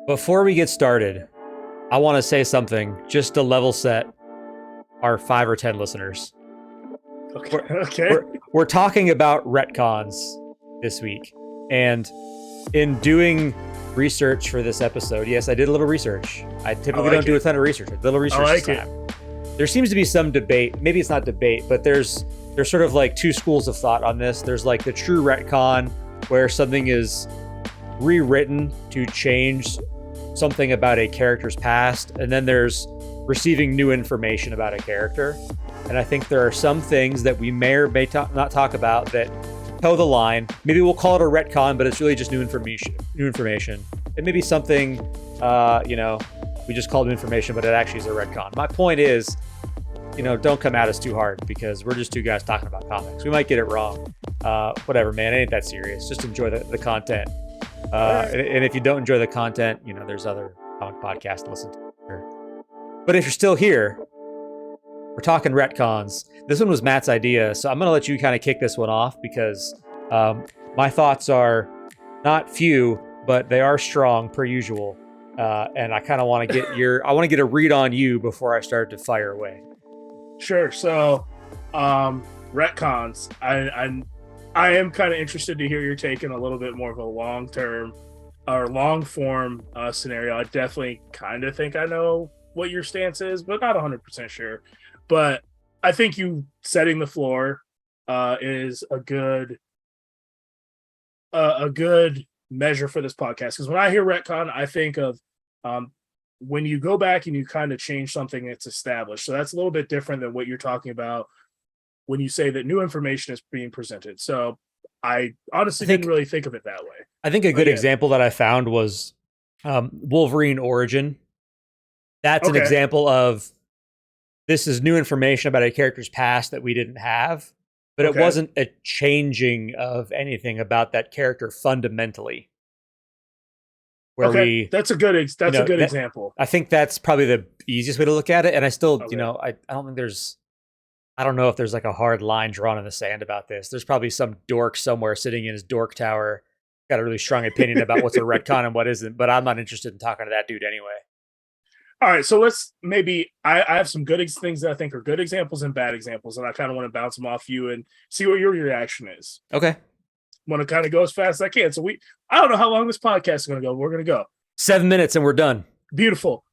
Before we get started, I want to say something just to level set our 5 or 10 listeners. Okay. We're talking about retcons this week. And in doing research for this episode, yes, I did a little research. I typically don't do a ton of research. I did a little research this time. There seems to be some debate. Maybe it's not debate, but there's sort of like two schools of thought on this. There's like the true retcon, where something is rewritten to change something about a character's past, and then there's receiving new information about a character. And I think there are some things that we may or may not talk about that toe the line. Maybe we'll call it a retcon, but it's really just new information. And maybe something, we just called it information, but it actually is a retcon. My point is, don't come at us too hard, because we're just two guys talking about comics. We might get it wrong. Whatever, man. It ain't that serious. Just enjoy the content. And if you don't enjoy the content, there's other comic podcasts to listen to. But if you're still here, we're talking retcons. This one was Matt's idea, so I'm going to let you kind of kick this one off, because my thoughts are not few, but they are strong per usual. And I kind of want to get a read on you before I start to fire away. Sure. So, retcons. I am kind of interested to hear your take in a little bit more of a long-term or long-form scenario. I definitely kind of think I know what your stance is, but not 100% sure. But I think you setting the floor is a good measure for this podcast. Because when I hear retcon, I think of when you go back and you kind of change something that's established. So that's a little bit different than what you're talking about when you say that new information is being presented. So I honestly didn't really think of it that way. I think a good example that I found was Wolverine Origin. That's an example of, this is new information about a character's past that we didn't have, but it wasn't a changing of anything about that character fundamentally. That's a good example. I think that's probably the easiest way to look at it. And I still, I don't think I don't know if there's like a hard line drawn in the sand about this. There's probably some dork somewhere sitting in his dork tower, got a really strong opinion about what's a retcon and what isn't, but I'm not interested in talking to that dude anyway. All right, so I have some good things that I think are good examples and bad examples, and I kind of want to bounce them off you and see what your reaction is. Okay. Want to kind of go as fast as I can. So I don't know how long this podcast is going to go. We're going to go 7 minutes and we're done. Beautiful.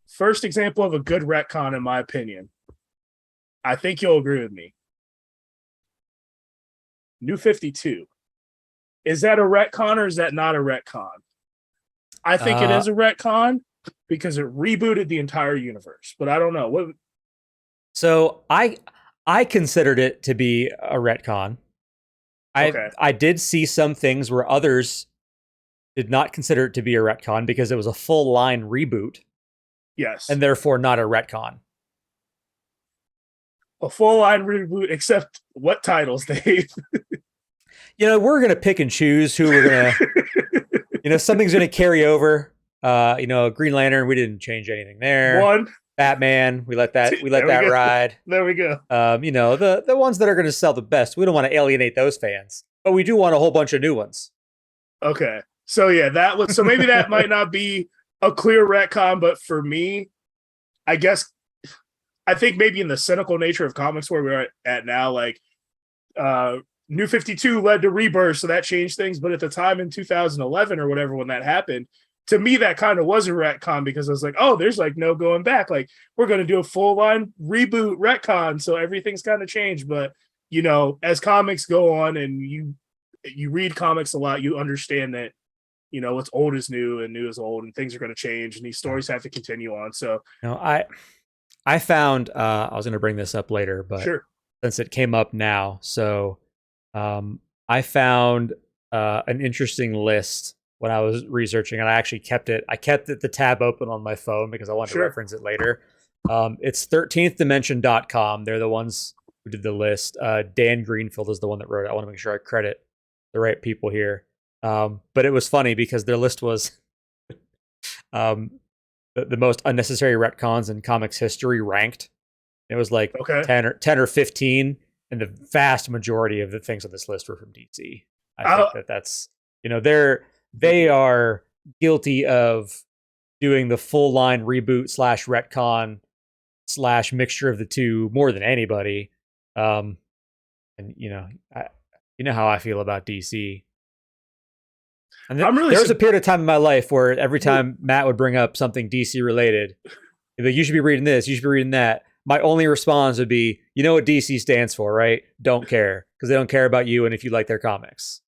First example of a good retcon, in my opinion. I think you'll agree with me. New 52. Is that a retcon or is that not a retcon? I think it is a retcon because it rebooted the entire universe, but I don't know. So I considered it to be a retcon. I did see some things where others did not consider it to be a retcon because it was a full line reboot. Yes. And therefore not a retcon. A full line reboot, except what titles, Dave? We're going to pick and choose who we're going to, something's going to carry over. Green Lantern, we didn't change anything there. One. Batman, we let that ride. There we go. The ones that are going to sell the best, we don't want to alienate those fans, but we do want a whole bunch of new ones. Okay. So yeah, maybe that might not be a clear retcon, but for me, I think maybe in the cynical nature of comics where we're at now, like New 52 led to Rebirth, so that changed things. But at the time in 2011 or whatever, when that happened, to me, that kind of was a retcon because I was like, oh, there's like no going back. Like, we're going to do a full line reboot retcon. So everything's kind of changed. But, as comics go on and you read comics a lot, you understand that, what's old is new and new is old and things are going to change and these stories have to continue on. So, I found, I was going to bring this up later, but since it came up now, so I found an interesting list when I was researching, and I actually kept the tab open on my phone because I wanted to reference it later. It's 13thdimension.com. They're the ones who did the list. Dan Greenfield is the one that wrote it. I want to make sure I credit the right people here. But it was funny because their list was the most unnecessary retcons in comics history ranked. It was like 10 or 15, and the vast majority of the things on this list were from DC. I think that's they are guilty of doing the full line reboot / retcon / mixture of the two more than anybody. And you know how I feel about DC. And there was a period of time in my life where every time Matt would bring up something DC related, like, you should be reading this, you should be reading that. My only response would be, you know what DC stands for, right? Don't care, because they don't care about you and if you like their comics.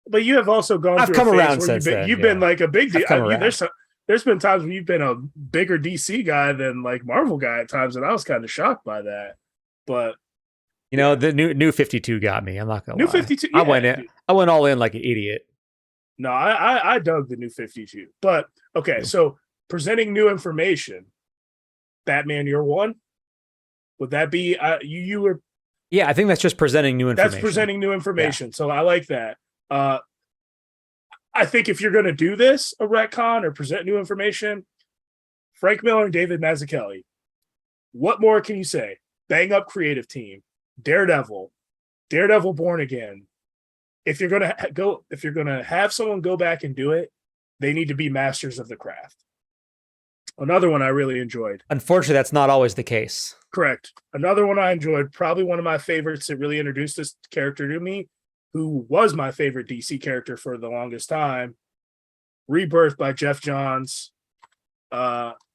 But you have also gone. I've come around since you've been like a big. There's been times when you've been a bigger DC guy than like Marvel guy at times, and I was kind of shocked by that. But the new 52 got me. I'm not gonna lie. New 52. I went all in like an idiot. No, I dug the new 52. But okay, so presenting new information. Batman Year One. Would that be you were? Yeah, I think that's just presenting new information. That's presenting new information. Yeah. So I like that. I think if you're going to do this, a retcon or present new information, Frank Miller and David Mazzucchelli, what more can you say? Bang up creative team, Daredevil Born Again. If you're going to have someone go back and do it, they need to be masters of the craft. Another one I really enjoyed. Unfortunately, that's not always the case. Correct. Another one I enjoyed, probably one of my favorites that really introduced this character to me, who was my favorite DC character for the longest time. Rebirth by Jeff Johns.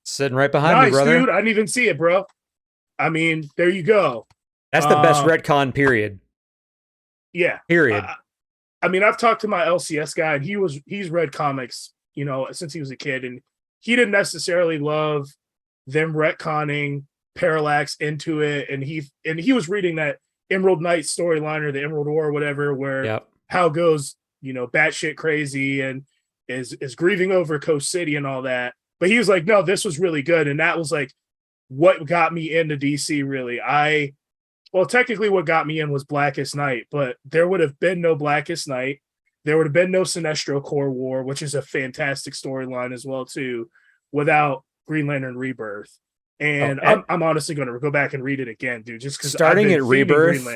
Sitting right behind me, brother. Dude, I didn't even see it, bro. I mean, there you go. That's the best retcon, period. Yeah. Period. I mean, I've talked to my LCS guy, and he's read comics, since he was a kid, and he didn't necessarily love them retconning Parallax into it, and he was reading that Emerald Knight storyline or the Emerald War or whatever, where Hal goes, batshit crazy and is grieving over Coast City and all that. But he was like, no, this was really good. And that was like what got me into DC, really. Technically what got me in was Blackest Night, but there would have been no Blackest Night. There would have been no Sinestro Corps War, which is a fantastic storyline as well, too, without Green Lantern Rebirth. And I'm honestly going to go back and read it again, dude, just because starting at Rebirth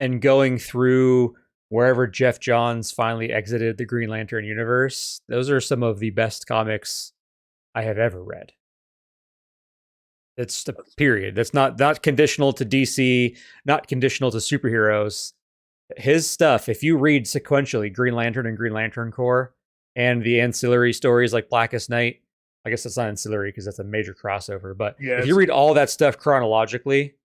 and going through wherever Jeff Johns finally exited the Green Lantern universe, those are some of the best comics I have ever read. It's the period. That's not conditional to DC, not conditional to superheroes. His stuff, if you read sequentially Green Lantern and Green Lantern Corps and the ancillary stories like Blackest Night, I guess that's not ancillary because that's a major crossover, but if you read all that stuff chronologically,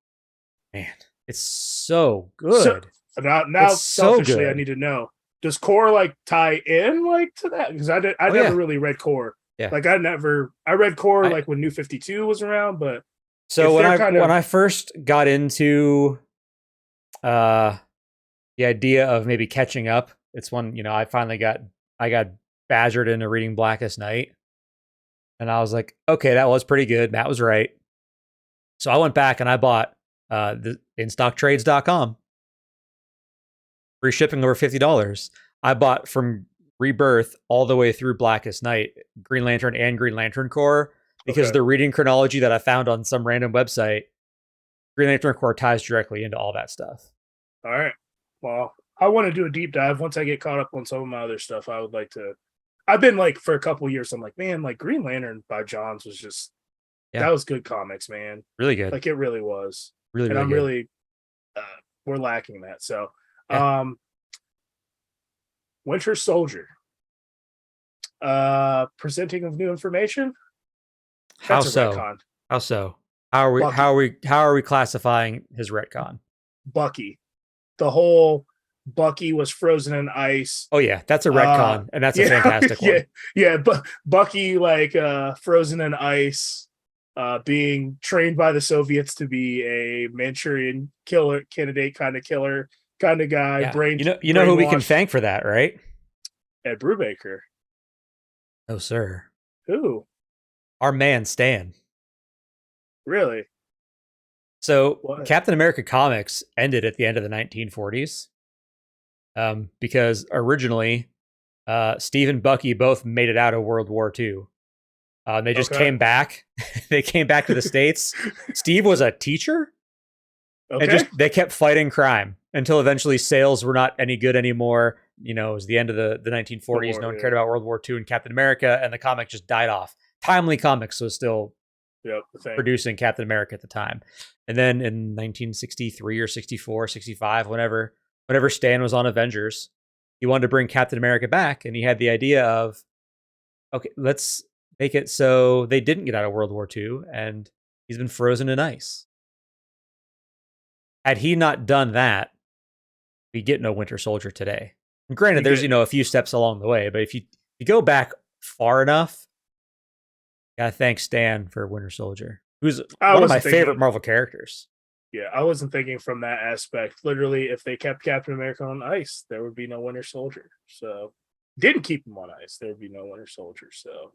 man, it's so good. So, now selfishly, so good. I need to know, does Corps tie in to that? Because I never really read Corps. Yeah. I read Corps when New 52 was around, but so when I first got into the idea of maybe catching up, it's when I got badgered into reading Blackest Night, and I was like, okay, that was pretty good. Matt was right. So I went back and I bought the InStockTrades.com. Free shipping over $50. I bought from Rebirth all the way through Blackest Night, Green Lantern and Green Lantern Corps, because the reading chronology that I found on some random website, Green Lantern Corps ties directly into all that stuff. All right. Well, I want to do a deep dive once I get caught up on some of my other stuff. I would like to. I've been for a couple of years, I'm like, man, Green Lantern by Johns was just that was good comics, man. Really good. It really was. Really, and really I'm good. really we're lacking that. So Winter Soldier. Presenting of new information. How so? How so? How are we classifying his retcon? Bucky. The whole Bucky was frozen in ice. Oh yeah, that's a retcon, and that's a fantastic one. Yeah, but Bucky frozen in ice, being trained by the Soviets to be a Manchurian killer candidate, kind of killer, kind of guy. Yeah. You know who we can thank for that, right? Ed Brubaker. No, sir. Who? Our man Stan. Really? So Captain America comics ended at the end of the 1940s. Because originally, Steve and Bucky both made it out of World War II. They just came back. They came back to the States. Steve was a teacher. Okay. And they kept fighting crime until eventually sales were not any good anymore. it was the end of the 1940s. No one cared about World War II and Captain America, and the comic just died off. Timely Comics was still producing Captain America at the time. And then in 1963 or 64, 65, whenever Stan was on Avengers, he wanted to bring Captain America back, and he had the idea of, okay, let's make it so they didn't get out of World War II, and he's been frozen in ice. Had he not done that, we get no Winter Soldier today. And granted, there's a few steps along the way, but if you go back far enough, gotta thank Stan for Winter Soldier, who's one of my favorite Marvel characters. Yeah, I wasn't thinking from that aspect. Literally, if they kept Captain America on ice, there would be no Winter Soldier. So, didn't keep him on ice, there would be no Winter Soldier. So,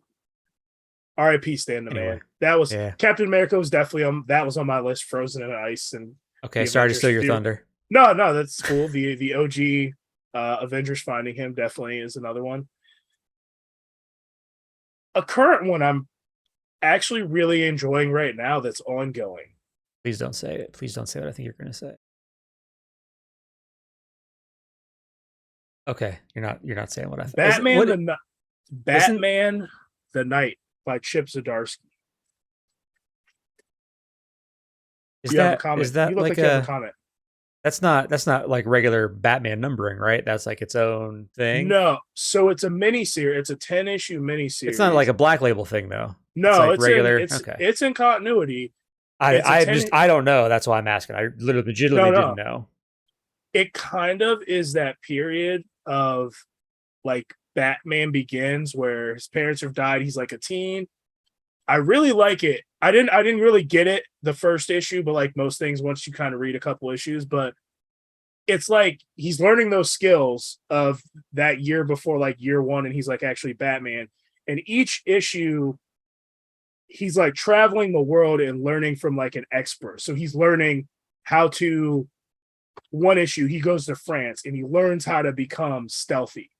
R.I.P. Stan the man. That was Captain America was definitely on my list. Frozen in ice and okay. Sorry to steal your thunder. No, that's cool. The OG Avengers finding him definitely is another one. A current one I'm actually really enjoying right now that's ongoing. Please don't say it. Please don't say what I think you're going to say. Okay, you're not saying what I thought. Batman the Knight by Chip Zdarsky. Is that like a comment? That's not like regular Batman numbering, right? That's like its own thing. No, so it's a miniseries. It's a 10-issue miniseries. It's not like a Black Label thing, though. No, it's like regular. It's in continuity. I don't know. That's why I'm asking. I legitimately didn't know. It kind of is that period of like Batman Begins where his parents have died. He's like a teen. I really like it. I didn't really get it the first issue, but like most things, once you kind of read a couple issues, but it's like he's learning those skills of that year before, like year one, and he's like actually Batman. And each issue, he's like traveling the world and learning from like an expert. So he's learning how to, one issue, he goes to France and he learns how to become stealthy.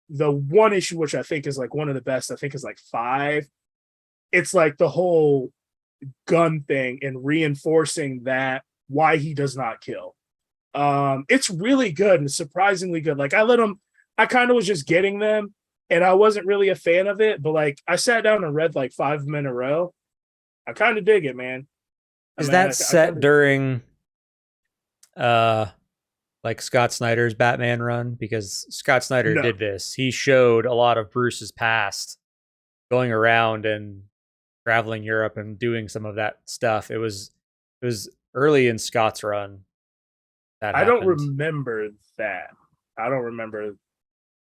The one issue, which I think is like one of the best, I think is like 5. It's like the whole gun thing and reinforcing that why he does not kill. It's really good and surprisingly good. Like I kind of was just getting them and I wasn't really a fan of it, but like I sat down and read like 5 of them in a row. I kind of dig it, man. Is that set during like Scott Snyder's Batman run? Because Scott Snyder did this. He showed a lot of Bruce's past going around and traveling Europe and doing some of that stuff. It was early in Scott's run. I don't remember that. I don't remember.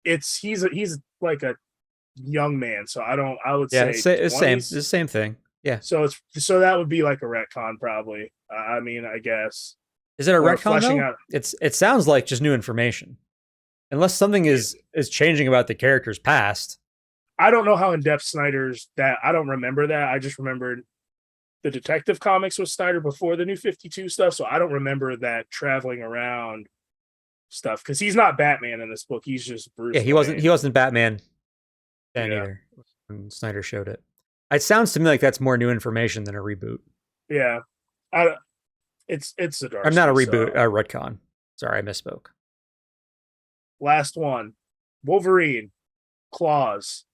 He's like a young man, so I would say it's the same thing. Yeah. So that would be like a retcon probably. I mean, I guess. Is it a retcon though? It sounds like just new information. Unless something is changing about the character's past. I don't know how in-depth Snyder's that. I don't remember that. I just remembered the Detective Comics with Snyder before the New 52 stuff, so I don't remember that traveling around stuff because he's not Batman in this book. He's just Bruce. Yeah, he wasn't Batman then either when Snyder showed it. It sounds to me like that's more new information than a reboot. Yeah, it's a dark. I'm not a reboot, a retcon. Sorry, I misspoke. Last one, Wolverine Claws.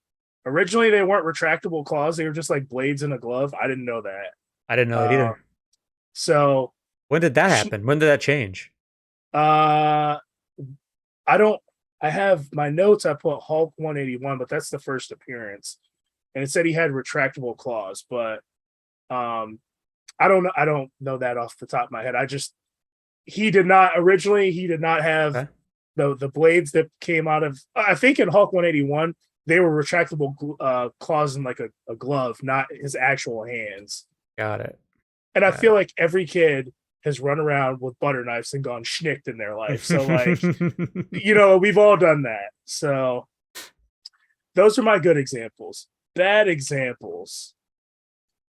Originally, they weren't retractable claws. They were just like blades in a glove. I didn't know that. I didn't know it either. So when did that happen? When did that change? I have my notes. I put Hulk 181, but that's the first appearance. And it said he had retractable claws, but I don't know that off the top of my head. He did not have the blades that came out of, I think in Hulk 181, they were retractable claws in like a glove, not his actual hands. Got it. And I feel like every kid has run around with butter knives and gone schnicked in their life. So like, we've all done that. So those are my good examples. Bad examples.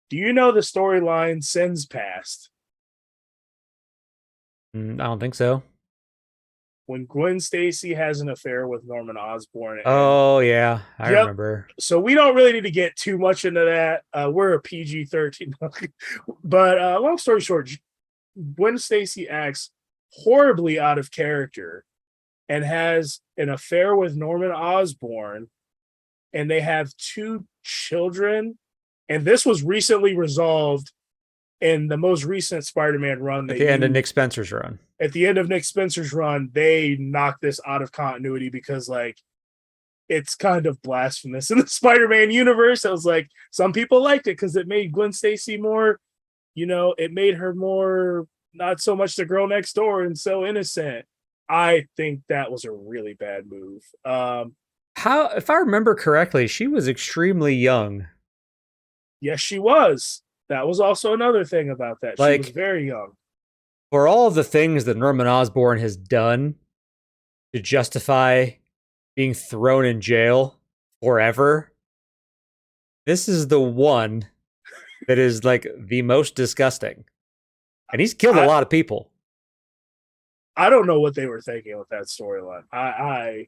Do you know the storyline Sins Past? I don't think so. When Gwen Stacy has an affair with Norman Osborn. Oh, yeah. I remember. So we don't really need to get too much into that. We're a PG-13. But long story short, Gwen Stacy acts horribly out of character and has an affair with Norman Osborn, and they have 2 children. And this was recently resolved in the most recent Spider-Man run. At the end of Nick Spencer's run. At the end of Nick Spencer's run, they knocked this out of continuity because, like, it's kind of blasphemous in the Spider-Man universe. I was like, some people liked it because it made Gwen Stacy more, it made her more not so much the girl next door and so innocent. I think that was a really bad move. If I remember correctly, she was extremely young. Yes, she was. That was also another thing about that. She was very young. For all of the things that Norman Osborn has done to justify being thrown in jail forever, this is the one that is like the most disgusting. And he's killed a lot of people. I don't know what they were thinking with that storyline. I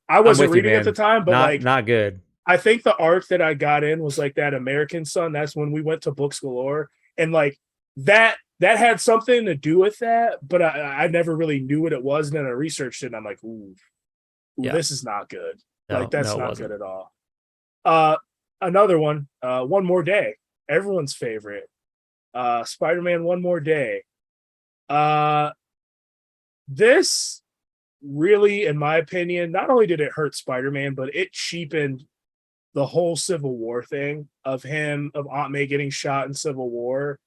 wasn't reading at the time, but not good. I think the arc that I got in was like that American Son. That's when we went to Books Galore, and like that had something to do with that, but I never really knew what it was. And then I researched it, and I'm like, ooh, this is not good. That's not good at all. Another one, One More Day, everyone's favorite. Spider-Man One More Day. This really, in my opinion, not only did it hurt Spider-Man, but it cheapened the whole Civil War thing of Aunt May getting shot in Civil War,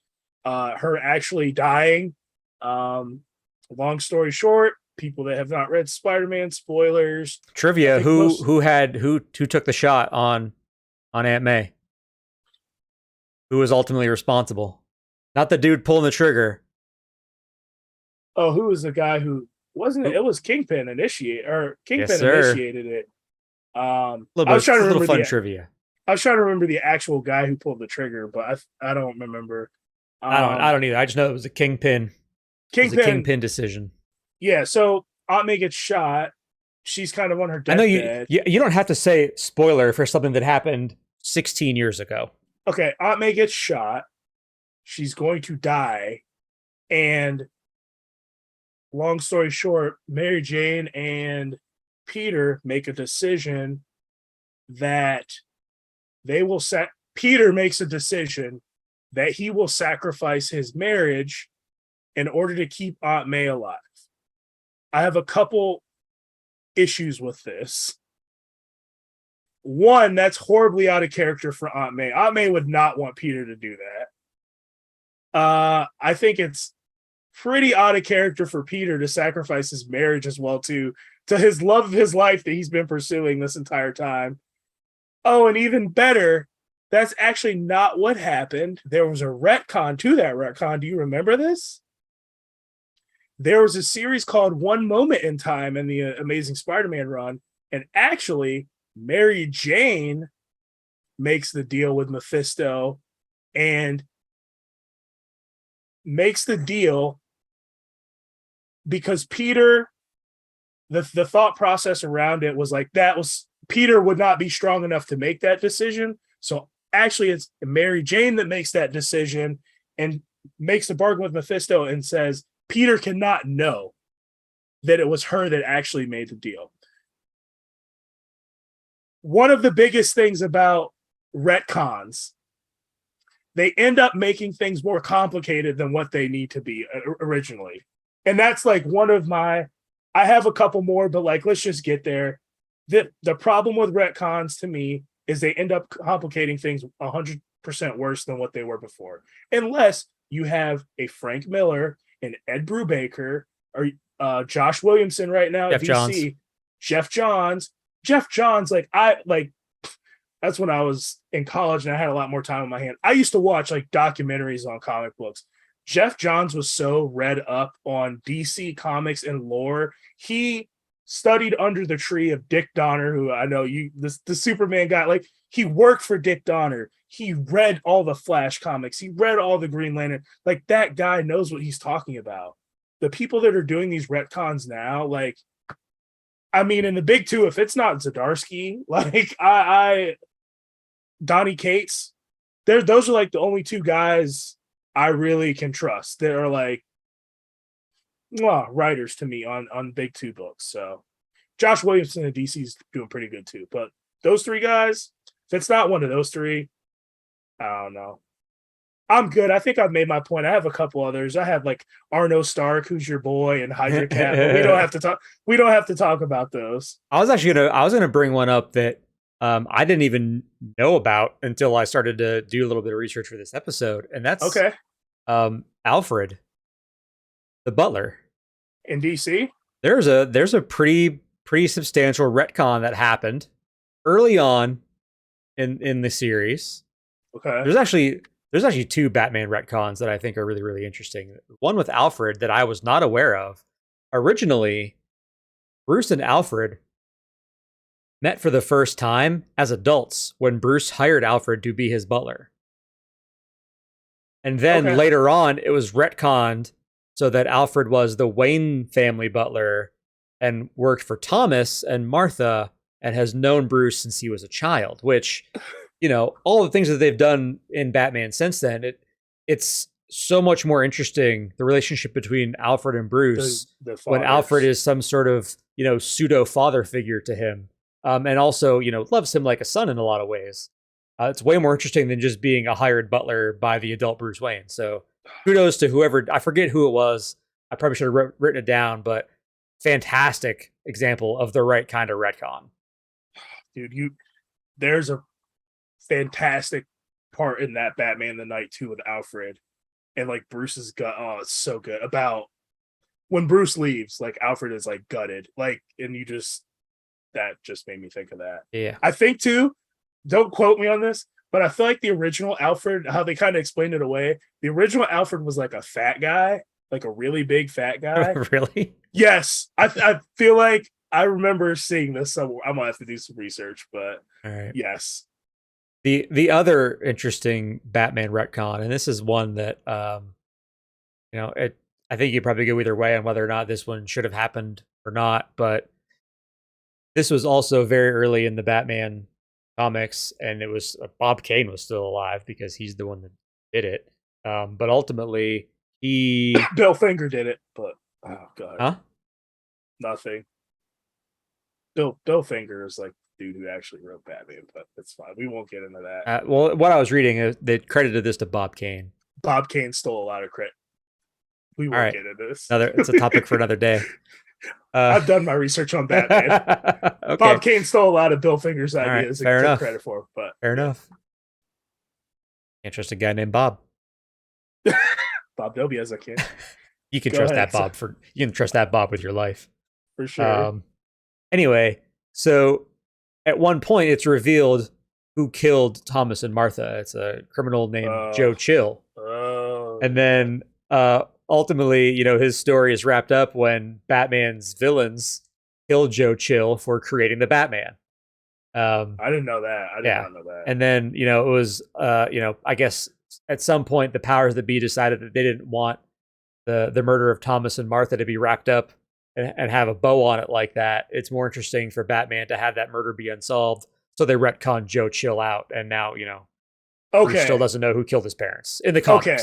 her actually dying. Long story short, people that have not read Spider-Man, spoilers. Trivia: who took the shot on Aunt May? Who was ultimately responsible? Not the dude pulling the trigger. Oh, who was the guy who wasn't it? It was Kingpin initiated it. I was trying to remember fun trivia. I was trying to remember the actual guy who pulled the trigger, but I don't remember. I don't either. I just know it was a Kingpin. It was a Kingpin decision. Yeah, so Aunt May gets shot. She's kind of on her deathbed. I know you don't have to say spoiler for something that happened 16 years ago. Okay, Aunt May gets shot. She's going to die. And long story short, Mary Jane and Peter make a decision that Peter makes a decision that he will sacrifice his marriage in order to keep Aunt May alive. I have a couple issues with this. One, that's horribly out of character for Aunt May. Aunt May would not want Peter to do that. I think it's pretty out of character for Peter to sacrifice his marriage as well to his love of his life that he's been pursuing this entire time. Oh, and even better, that's actually not what happened. There was a retcon to that retcon. Do you remember this? There was a series called One Moment in Time in the Amazing Spider-Man run, and actually Mary Jane makes the deal with Mephisto and makes the deal because Peter, the thought process around it was like Peter would not be strong enough to make that decision. So actually it's Mary Jane that makes that decision and makes the bargain with Mephisto and says Peter cannot know that it was her that actually made the deal. One of the biggest things about retcons, they end up making things more complicated than what they need to be originally. And that's like I have a couple more, but like, let's just get there. The problem with retcons to me is they end up complicating things 100% worse than what they were before. Unless you have a Frank Miller, an Ed Brubaker, or Josh Williamson right now at DC, Jeff Johns, that's when I was in college and I had a lot more time on my hand. I used to watch like documentaries on comic books. Jeff Johns was so read up on DC comics and lore. He studied under the tree of Dick Donner, who I know the Superman guy, like he worked for Dick Donner. He read all the Flash comics. He read all the Green Lantern. Like that guy knows what he's talking about. The people that are doing these retcons now, like, I mean, in the big two, if it's not Zdarsky, like Donnie Cates, those are like the only two guys I really can trust. They're like writers to me on big two books. So Josh Williamson in DC's doing pretty good too. But those three guys, if it's not one of those three, I don't know. I'm good. I think I've made my point. I have a couple others. I have like Arno Stark, who's your boy, and Hydra Cat. But we don't have to talk. We don't have to talk about those. I was gonna bring one up that I didn't even know about until I started to do a little bit of research for this episode, and that's okay. Alfred, the Butler, in DC. There's a pretty substantial retcon that happened early on in the series. Okay. There's actually two Batman retcons that I think are really, really interesting. One with Alfred that I was not aware of. Originally, Bruce and Alfred met for the first time as adults when Bruce hired Alfred to be his butler. And then later on, it was retconned so that Alfred was the Wayne family butler and worked for Thomas and Martha and has known Bruce since he was a child, which... all the things that they've done in Batman since then, it's so much more interesting, the relationship between Alfred and Bruce, the when Alfred is some sort of, pseudo father figure to him. And also, loves him like a son in a lot of ways. It's way more interesting than just being a hired butler by the adult Bruce Wayne. So kudos to whoever, I forget who it was. I probably should have written it down, but fantastic example of the right kind of retcon. Dude, there's a fantastic part in that Batman the Night 2 with Alfred and like Bruce's gut. Oh, it's so good. About when Bruce leaves, like Alfred is like gutted, like, and that just made me think of that. Yeah, I think too, don't quote me on this, but I feel like the original Alfred, how they kind of explained it away, the original Alfred was like a fat guy, like a really big fat guy. Really? Yes. I feel like I remember seeing this somewhere. I'm gonna have to do some research, but all right. Yes. The other interesting Batman retcon, and this is one that I think you probably go either way on whether or not this one should have happened or not, but this was also very early in the Batman comics, and it was Bob Kane was still alive because he's the one that did it. But ultimately, Bill Finger did it, but oh god, huh? Nothing. Bill Finger is like dude who actually wrote Batman, but it's fine. We won't get into that. Well, what I was reading, they credited this to Bob Kane. Bob Kane stole a lot of credit. We won't get into this. It's a topic for another day. I've done my research on Batman. Okay. Bob Kane stole a lot of Bill Finger's ideas and took credit for, but fair enough. Can't trust a guy named Bob. Bob Dobie as I can. You can trust that Bob you can trust that Bob with your life. For sure. Anyway, so at one point it's revealed who killed Thomas and Martha. It's a criminal named Joe Chill. And then ultimately, his story is wrapped up when Batman's villains killed Joe Chill for creating the Batman. I didn't know that. I did not know that. And then, it was, I guess at some point the powers that be decided that they didn't want the murder of Thomas and Martha to be wrapped up and have a bow on it like that. It's more interesting for Batman to have that murder be unsolved. So they retcon Joe Chill out. And now, Bruce still doesn't know who killed his parents in the comics. Okay.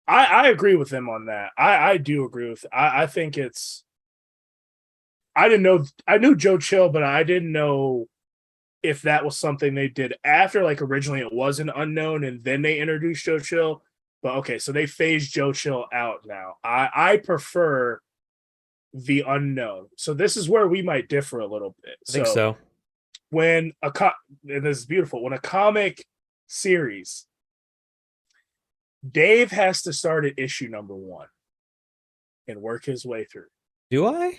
I agree with him on that. I do agree with. I think it's. I didn't know. I knew Joe Chill, but I didn't know if that was something they did after. Like originally, it was an unknown, and then they introduced Joe Chill. But okay, so they phased Joe Chill out now. I prefer the unknown. So this is where we might differ a little bit. I think so. When and this is beautiful. When a comic series. Dave has to start at issue number 1 and work his way through. Do I?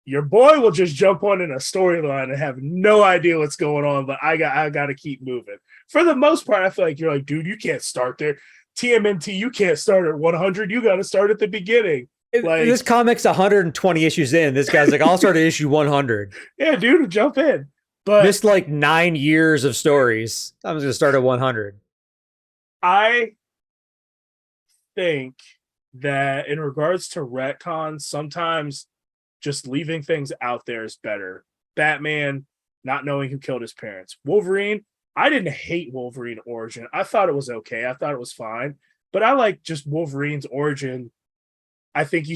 Your boy will just jump on in a storyline and have no idea what's going on, but I got to keep moving. For the most part, I feel like you're like, dude, you can't start there. TMNT, you can't start at 100. You got to start at the beginning. Like, this comic's 120 issues in. This guy's like, I'll start at issue 100. Yeah, dude, jump in. But missed like 9 years of stories. I'm just going to start at 100. I think that in regards to retcons, sometimes just leaving things out there is better. Batman not knowing who killed his parents. Wolverine, I didn't hate Wolverine origin. I thought it was okay. I thought it was fine. But I like just Wolverine's origin I think he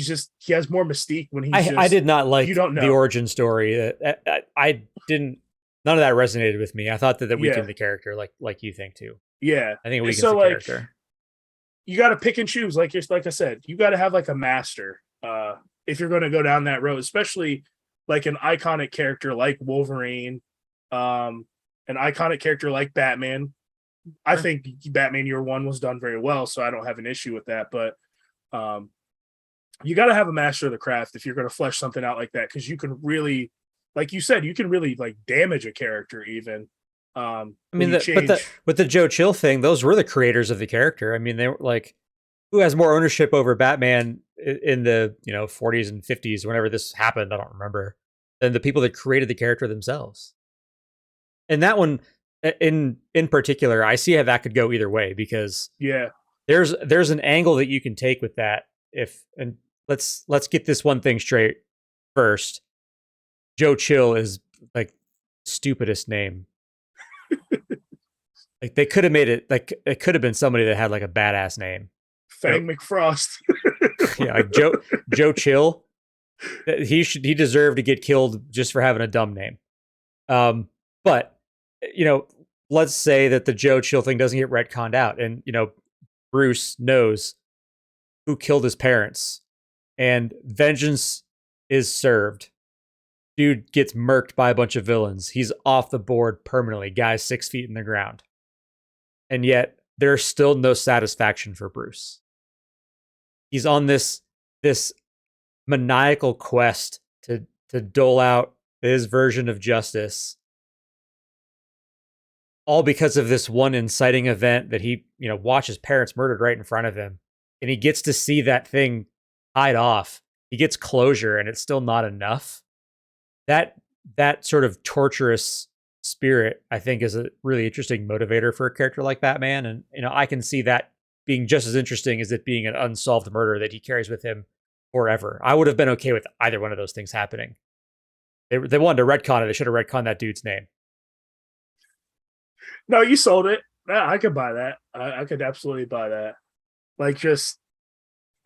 has more mystique when I did not like you don't know the origin story. I didn't. None of that resonated with me. I thought that yeah weakened the character, like you think too. yeah. I think it And weakens so the like character. you got to pick and choose. Like I said, you got to have like a master if you're going to go down that road, especially like an iconic character like Wolverine, an iconic character like Batman. I think Batman Year One was done very well, so I don't have an issue with that. But you got to have a master of the craft if you're going to flesh something out like that, because you can really, like you said, you can really like damage a character even. I mean, but the Joe Chill thing, those were the creators of the character. I mean, they were like, who has more ownership over Batman in the 40s and 50s, whenever this happened? I don't remember. Than the people that created the character themselves. And that one, in particular, I see how that could go either way, because there's an angle that you can take with that. And let's get this one thing straight first. Joe Chill is like stupidest name. Like they could have made it like it could have been somebody that had like a badass name. Fang McFrost. Yeah, like Joe Chill. He deserved to get killed just for having a dumb name. But let's say that the Joe Chill thing doesn't get retconned out, and Bruce knows who killed his parents, and vengeance is served. Dude gets murked by a bunch of villains. He's off the board permanently. Guy's 6 feet in the ground. And yet there's still no satisfaction for Bruce. He's on this maniacal quest to dole out his version of justice, all because of this one inciting event that he watches parents murdered right in front of him, and he gets to see that thing tied off. He gets closure, and it's still not enough. That sort of torturous spirit, I think, is a really interesting motivator for a character like Batman. And I can see that being just as interesting as it being an unsolved murder that he carries with him forever. I would have been okay with either one of those things happening. They wanted to retcon it. They should have retconned that dude's name. No, you sold it. Yeah, I could buy that. I could absolutely buy that. Like,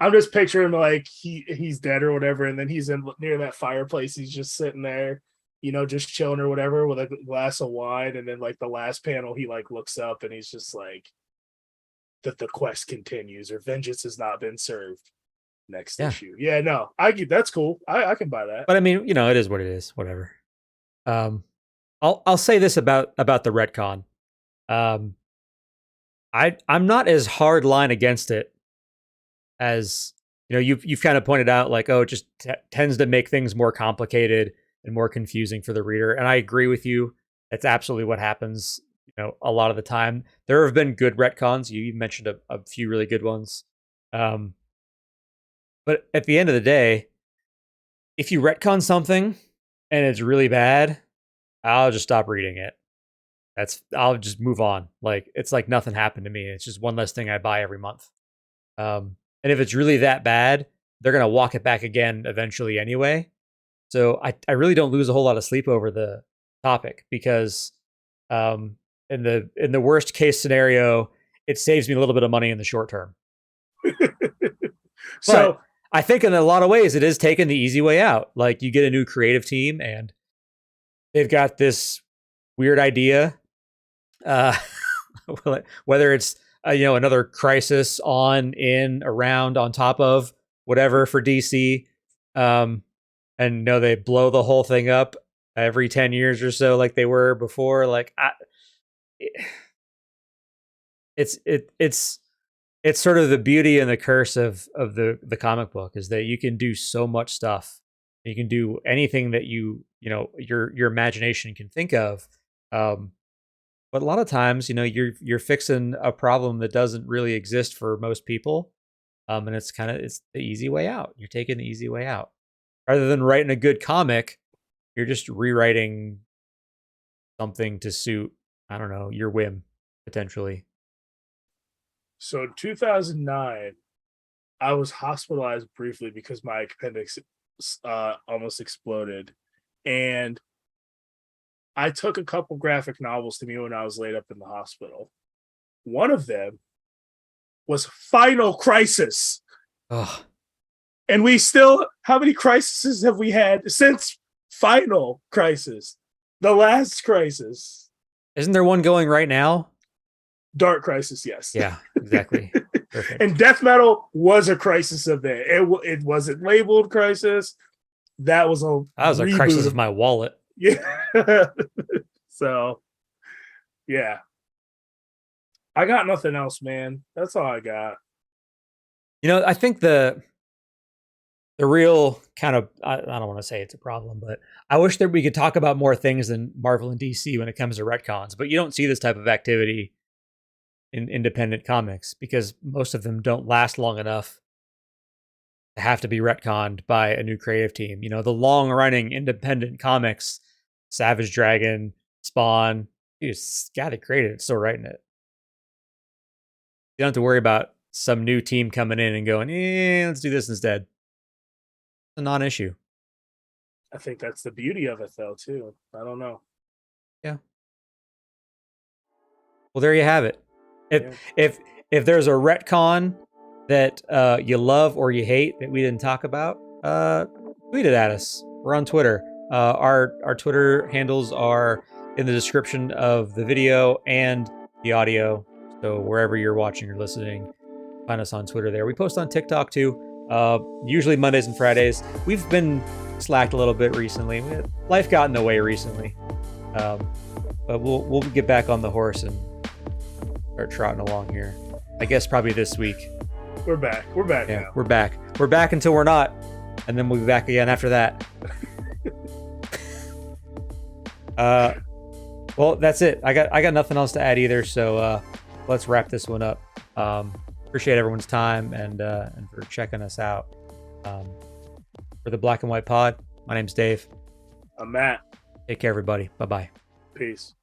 I'm just picturing like he's dead or whatever, and then he's in near that fireplace. He's just sitting there, just chilling or whatever with a glass of wine, and then like the last panel, he like looks up and he's just like, that the quest continues or vengeance has not been served. Next issue. Yeah, no, that's cool. I can buy that. But I mean, it is what it is. Whatever. I'll say this about the retcon. I'm not as hard line against it as you've kind of pointed out, like, oh, it just tends to make things more complicated and more confusing for the reader. And I agree with you. That's absolutely what happens. A lot of the time. There have been good retcons. You mentioned a few really good ones. But at the end of the day, if you retcon something and it's really bad, I'll just stop reading it. I'll just move on. Like, it's like nothing happened to me. It's just one less thing I buy every month. And if it's really that bad, they're going to walk it back again eventually anyway. So I really don't lose a whole lot of sleep over the topic, because in the worst case scenario, it saves me a little bit of money in the short term. So I think in a lot of ways, it is taking the easy way out. Like, you get a new creative team and they've got this weird idea, whether it's another crisis on, in, around, on top of whatever for DC, and they blow the whole thing up every 10 years or so, like they were before. Like, it's sort of the beauty and the curse of the comic book, is that you can do so much stuff. You can do anything that your imagination can think of. But a lot of times, you're fixing a problem that doesn't really exist for most people. And it's the easy way out. You're taking the easy way out. Rather than writing a good comic, you're just rewriting something to suit, I don't know, your whim, potentially. So in 2009, I was hospitalized briefly because my appendix almost exploded. And I took a couple graphic novels to me when I was laid up in the hospital. One of them was Final Crisis. Oh, And we still, how many crises have we had since Final Crisis? The last crisis. Isn't there one going right now? Dark Crisis, yes. Yeah, exactly. Perfect. And death metal was a crisis of that. It wasn't labeled crisis. That was a crisis of my wallet. Yeah. So, yeah. I got nothing else, man. That's all I got. I think the real kind of, I don't want to say it's a problem, but I wish that we could talk about more things than Marvel and DC when it comes to retcons. But you don't see this type of activity in independent comics because most of them don't last long enough to have to be retconned by a new creative team. The long-running independent comics, Savage Dragon, Spawn, you just got it created, it's still writing it. You don't have to worry about some new team coming in and going, let's do this instead. It's a non-issue. I think that's the beauty of it, though, too. I don't know. Yeah. Well, there you have it. If there's a retcon that you love or you hate that we didn't talk about, tweet it at us. We're on Twitter. Our Twitter handles are in the description of the video and the audio. So wherever you're watching or listening, find us on Twitter there. We post on TikTok too, usually Mondays and Fridays. We've been slacked a little bit recently. Life got in the way recently. But we'll get back on the horse and start trotting along here. I guess probably this week. We're back. We're back yeah, now. We're back. We're back until we're not. And then we'll be back again after that. Well, that's it. I got nothing else to add either, so let's wrap this one up. Appreciate everyone's time and for checking us out. For the Black and White Pod, my name's Dave. I'm Matt. Take care, everybody. Bye-bye. Peace.